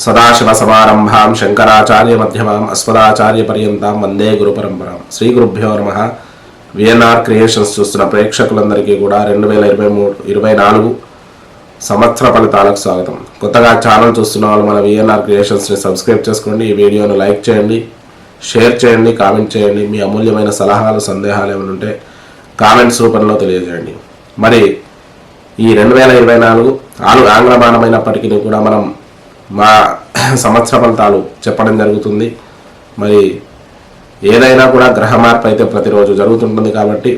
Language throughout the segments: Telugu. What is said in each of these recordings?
సదాశివసమారంభాం శంకరాచార్యమధ్యమాం అస్మదాచార్యపర్యంతం వందే గురుపరంపరాం. శ్రీ గురుభ్యో నమః. విఎన్ఆర్ క్రియేషన్స్ చూస్తున్న ప్రేక్షకులందరికీ కూడా 2024 సంవత్సర ఫలితాలకు స్వాగతం. కొత్తగా ఛానల్ చూస్తున్న వాళ్ళు మన విఎన్ఆర్ క్రియేషన్స్ని సబ్స్క్రైబ్ చేసుకోండి. ఈ వీడియోను లైక్ చేయండి, షేర్ చేయండి, కామెంట్ చేయండి. మీ అమూల్యమైన సలహాలు సందేహాలు ఏమైనా ఉంటే కామెంట్స్ రూపంలో తెలియజేయండి. మరి ఈ 2024 ఆంగ్లమానమైనప్పటికీ కూడా మనం మా సంవత్సర ఫలితాలు చెప్పడం జరుగుతుంది. మరి ఏదైనా కూడా గ్రహ మార్పు అయితే ప్రతిరోజు జరుగుతుంటుంది కాబట్టి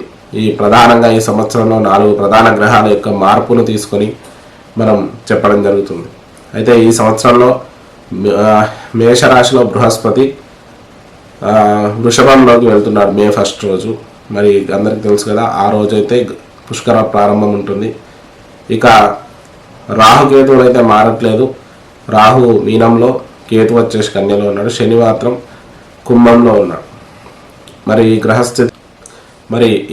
ప్రధానంగా ఈ సంవత్సరంలో 4 ప్రధాన గ్రహాల యొక్క మార్పును తీసుకొని మనం చెప్పడం జరుగుతుంది. అయితే ఈ సంవత్సరంలో మేషరాశిలో బృహస్పతి వృషభంలోకి వెళ్తున్నాడు మే 1 రోజు. మరి అందరికీ తెలుసు కదా, ఆ రోజైతే పుష్కర ప్రారంభం ఉంటుంది. ఇక రాహుకేతువులు అయితే మారట్లేదు. రాహు మీనంలో, కేతు వచ్చేసి కన్యలో ఉన్నాడు, శని మాత్రం కుంభంలో ఉన్నాడు. మరి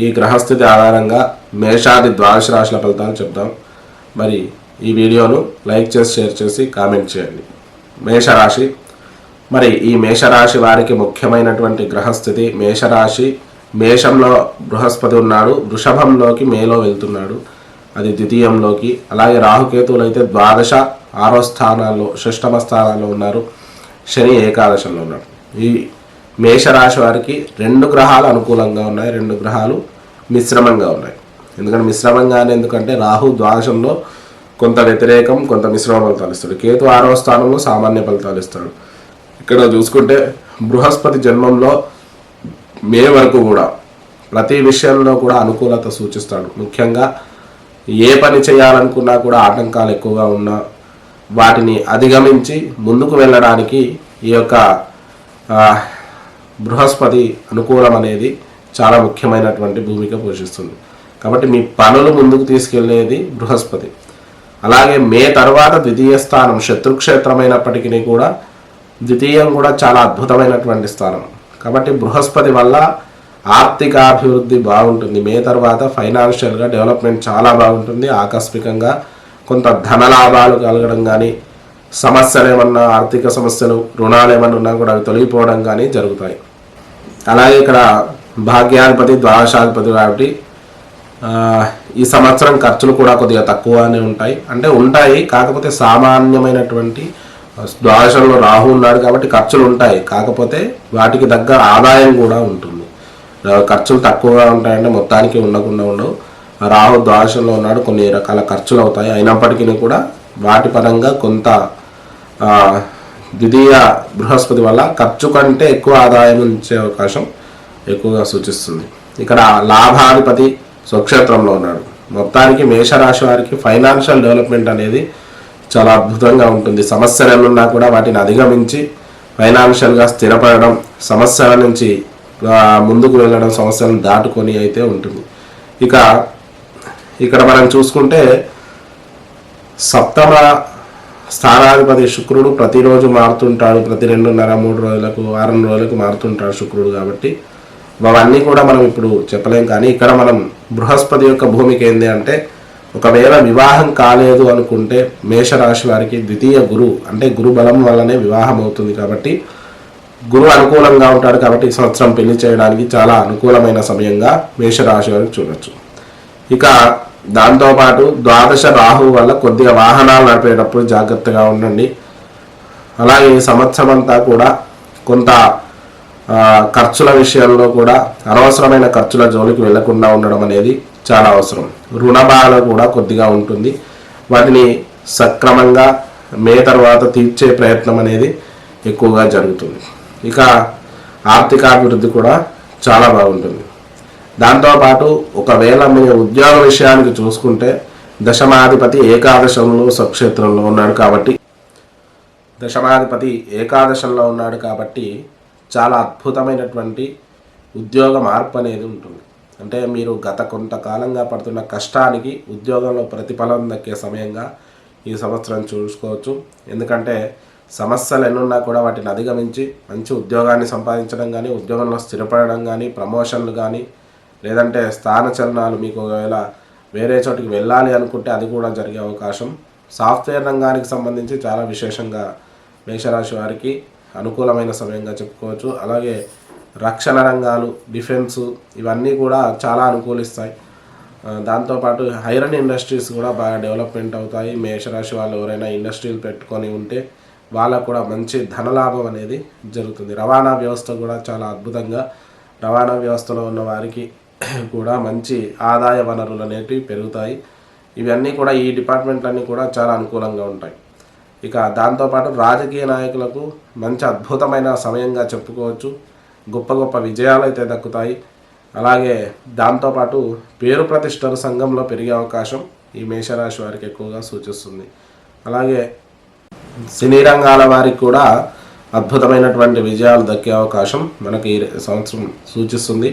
ఈ గ్రహస్థితి ఆధారంగా మేషాది ద్వాదశ రాశుల ఫలితాలు చెప్తాం. మరి ఈ వీడియోను లైక్ చేసి షేర్ చేసి కామెంట్ చేయండి. మేషరాశి. మరి ఈ మేషరాశి వారికి ముఖ్యమైనటువంటి గ్రహస్థితి మేషరాశి. మేషంలో బృహస్పతి ఉన్నాడు, వృషభంలోకి మేలో వెళ్తున్నాడు, అది ద్వితీయంలోకి. అలాగే రాహుకేతువులు అయితే ద్వాదశ 6వ స్థానాల్లో, 6వ స్థానాల్లో ఉన్నారు. శని ఏకాదశంలో ఉన్నాడు. ఈ మేషరాశి వారికి 2 గ్రహాలు అనుకూలంగా ఉన్నాయి, 2 గ్రహాలు మిశ్రమంగా ఉన్నాయి. ఎందుకంటే రాహు ద్వాదశంలో కొంత వ్యతిరేకం, కొంత మిశ్రమ ఫలితాలు ఇస్తాడు. కేతు 6వ స్థానంలో సామాన్య ఫలితాలు ఇస్తాడు. ఇక్కడ చూసుకుంటే బృహస్పతి జన్మంలో మే వరకు కూడా ప్రతి విషయంలో కూడా అనుకూలత సూచిస్తాడు. ముఖ్యంగా ఏ పని చేయాలనుకున్నా కూడా ఆటంకాలు ఎక్కువగా ఉన్నా వాటిని అధిగమించి ముందుకు వెళ్ళడానికి ఈ యొక్క బృహస్పతి అనుకూలం అనేది చాలా ముఖ్యమైనటువంటి భూమిక పోషిస్తుంది. కాబట్టి మీ పనులు ముందుకు తీసుకెళ్లేది బృహస్పతి. అలాగే మే తర్వాత ద్వితీయ స్థానం శత్రుక్షేత్రమైనప్పటికీ కూడా ద్వితీయం కూడా చాలా అద్భుతమైనటువంటి స్థానం. కాబట్టి బృహస్పతి వల్ల ఆర్థికాభివృద్ధి బాగుంటుంది. మే తర్వాత ఫైనాన్షియల్గా డెవలప్మెంట్ చాలా బాగుంటుంది. ఆకస్మికంగా కొంత ధనలాభాలు కలగడం కానీ, సమస్యలు ఏమన్నా, ఆర్థిక సమస్యలు, రుణాలు ఏమన్నా ఉన్నా కూడా అవి తొలగిపోవడం కానీ జరుగుతాయి. అలాగే ఇక్కడ భాగ్యాధిపతి ద్వాదశాధిపతి కాబట్టి ఈ సంవత్సరం ఖర్చులు కూడా కొద్దిగా తక్కువనే ఉంటాయి. కాకపోతే సామాన్యమైనటువంటి ద్వాదశంలో రాహు ఉన్నాడు కాబట్టి ఖర్చులు ఉంటాయి. కాకపోతే వాటికి తగ్గ ఆదాయం కూడా ఉంటుంది. ఖర్చులు తక్కువగా ఉంటాయంటే మొత్తానికి ఉండవు. రాహు ద్వాదశంలో ఉన్నాడు, కొన్ని రకాల ఖర్చులు అవుతాయి. అయినప్పటికీ కూడా వాటి పరంగా కొంత ద్వితీయ బృహస్పతి వల్ల ఖర్చు కంటే ఎక్కువ ఆదాయం ఉంచే అవకాశం ఎక్కువగా సూచిస్తుంది. ఇక్కడ లాభాధిపతి స్వక్షేత్రంలో ఉన్నాడు. మొత్తానికి మేషరాశి వారికి ఫైనాన్షియల్ డెవలప్మెంట్ అనేది చాలా అద్భుతంగా ఉంటుంది. సమస్యలు ఏమన్నా కూడా వాటిని అధిగమించి ఫైనాన్షియల్గా స్థిరపడడం, సమస్యల నుంచి ముందుకు వెళ్ళడం, సమస్యలను దాటుకొని అయితే ఉంటుంది. ఇక ఇక్కడ మనం చూసుకుంటే 7వ స్థానాధిపతి శుక్రుడు ప్రతిరోజు మారుతుంటాడు. ప్రతి 2.5-3 రోజులకు, వారం రోజులకు మారుతుంటాడు శుక్రుడు. కాబట్టి అవన్నీ కూడా మనం ఇప్పుడు చెప్పలేం. కానీ ఇక్కడ మనం బృహస్పతి యొక్క భూమికి ఏంది అంటే, ఒకవేళ వివాహం కాలేదు అనుకుంటే మేషరాశి వారికి ద్వితీయ గురు బలం వల్లనే వివాహం అవుతుంది. కాబట్టి గురు అనుకూలంగా ఉంటాడు. కాబట్టి ఈ సంవత్సరం పెళ్లి చేయడానికి చాలా అనుకూలమైన సమయంగా మేషరాశి వారికి చూడొచ్చు. ఇక దాంతోపాటు ద్వాదశ రాహు వల్ల కొద్దిగా వాహనాలు నడిపేటప్పుడు జాగ్రత్తగా ఉండండి. అలాగే ఈ సంవత్సరం అంతా కూడా కొంత ఖర్చుల విషయంలో కూడా అనవసరమైన ఖర్చుల జోలికి వెళ్లకుండా ఉండడం అనేది చాలా అవసరం. రుణబాధ కూడా కొద్దిగా ఉంటుంది. వాటిని సక్రమంగా మే తర్వాత తీర్చే ప్రయత్నం అనేది ఎక్కువగా జరుగుతుంది. ఇక ఆర్థికాభివృద్ధి కూడా చాలా బాగుంటుంది. దాంతోపాటు ఒకవేళ మీ ఉద్యోగ విషయానికి చూసుకుంటే దశమాధిపతి ఏకాదశంలో స్వక్షేత్రంలో ఉన్నాడు కాబట్టి చాలా అద్భుతమైనటువంటి ఉద్యోగ మార్పు అనేది ఉంటుంది. అంటే మీరు గత కొంతకాలంగా పడుతున్న కష్టానికి ఉద్యోగంలో ప్రతిఫలం దక్కే సమయంగా ఈ సంవత్సరం చూసుకోవచ్చు. ఎందుకంటే సమస్యలు ఎన్నున్నా కూడా వాటిని అధిగమించి మంచి ఉద్యోగాన్ని సంపాదించడం కానీ, ఉద్యోగంలో స్థిరపడడం కానీ, ప్రమోషన్లు కానీ, లేదంటే స్థానచలనాలు, మీకు ఒకవేళ వేరే చోటికి వెళ్ళాలి అనుకుంటే అది కూడా జరిగే అవకాశం. సాఫ్ట్వేర్ రంగానికి సంబంధించి చాలా విశేషంగా మేషరాశి వారికి అనుకూలమైన సమయంగా చెప్పుకోవచ్చు. అలాగే రక్షణ రంగాలు, డిఫెన్సు ఇవన్నీ కూడా చాలా అనుకూలిస్తాయి. దాంతోపాటు ఐరన్ ఇండస్ట్రీస్ కూడా బాగా డెవలప్మెంట్ అవుతాయి. మేషరాశి వాళ్ళు ఎవరైనా ఇండస్ట్రీలు పెట్టుకొని ఉంటే వాళ్ళకు కూడా మంచి ధనలాభం అనేది జరుగుతుంది. రవాణా వ్యవస్థ కూడా చాలా అద్భుతంగా, రవాణా వ్యవస్థలో ఉన్న వారికి కూడా మంచి ఆదాయ వనరులు అనేటివి పెరుగుతాయి. ఇవన్నీ కూడా ఈ డిపార్ట్మెంట్లన్నీ కూడా చాలా అనుకూలంగా ఉంటాయి. ఇక దాంతోపాటు రాజకీయ నాయకులకు మంచి అద్భుతమైన సమయంగా చెప్పుకోవచ్చు. గొప్ప గొప్ప విజయాలు అయితే దక్కుతాయి. అలాగే దాంతోపాటు పేరు ప్రతిష్టలు సంఘంలో పెరిగే అవకాశం ఈ మేషరాశి వారికి ఎక్కువగా సూచిస్తుంది. అలాగే సినీ రంగాల వారికి కూడా అద్భుతమైనటువంటి విజయాలు దక్కే అవకాశం మనకి ఈ సంవత్సరం సూచిస్తుంది.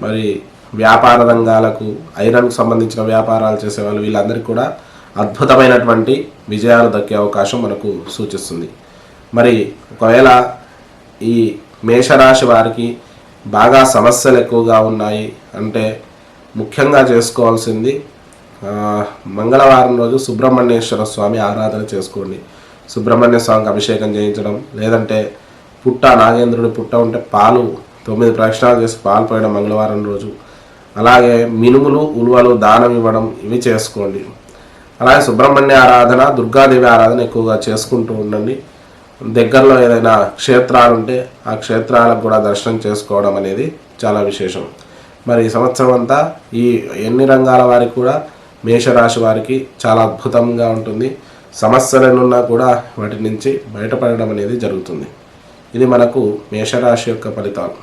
మరి వ్యాపార రంగాలకు, ఐరన్కు సంబంధించిన వ్యాపారాలు చేసేవాళ్ళు వీళ్ళందరికీ కూడా అద్భుతమైనటువంటి విజయాలు దక్కే అవకాశం మనకు సూచిస్తుంది. మరి ఒకవేళ ఈ మేషరాశి వారికి బాగా సమస్యలు ఎక్కువగా ఉన్నాయి అంటే ముఖ్యంగా చేసుకోవాల్సింది మంగళవారం రోజు సుబ్రహ్మణ్యేశ్వర స్వామి ఆరాధన చేసుకోండి. సుబ్రహ్మణ్య స్వామికి అభిషేకం చేయించడం, లేదంటే పుట్ట, నాగేంద్రుడి పుట్ట ఉంటే పాలు 9 ప్రదక్షిణాలు చేసి పాలు పోయడం మంగళవారం రోజు. అలాగే మినుములు, ఉలువలు దానం ఇవ్వడం, ఇవి చేసుకోండి. అలాగే సుబ్రహ్మణ్య ఆరాధన, దుర్గాదేవి ఆరాధన ఎక్కువగా చేసుకుంటూ ఉండండి. దగ్గరలో ఏదైనా క్షేత్రాలు ఉంటే ఆ క్షేత్రాలకు కూడా దర్శనం చేసుకోవడం అనేది చాలా విశేషం. మరి ఈ సంవత్సరం అంతా ఈ ఎన్ని రంగాల వారికి కూడా మేషరాశి వారికి చాలా అద్భుతంగా ఉంటుంది. సమస్యలనున్నా కూడా వాటి నుంచి బయటపడడం అనేది జరుగుతుంది. ఇది మనకు మేషరాశి యొక్క ఫలితాలు.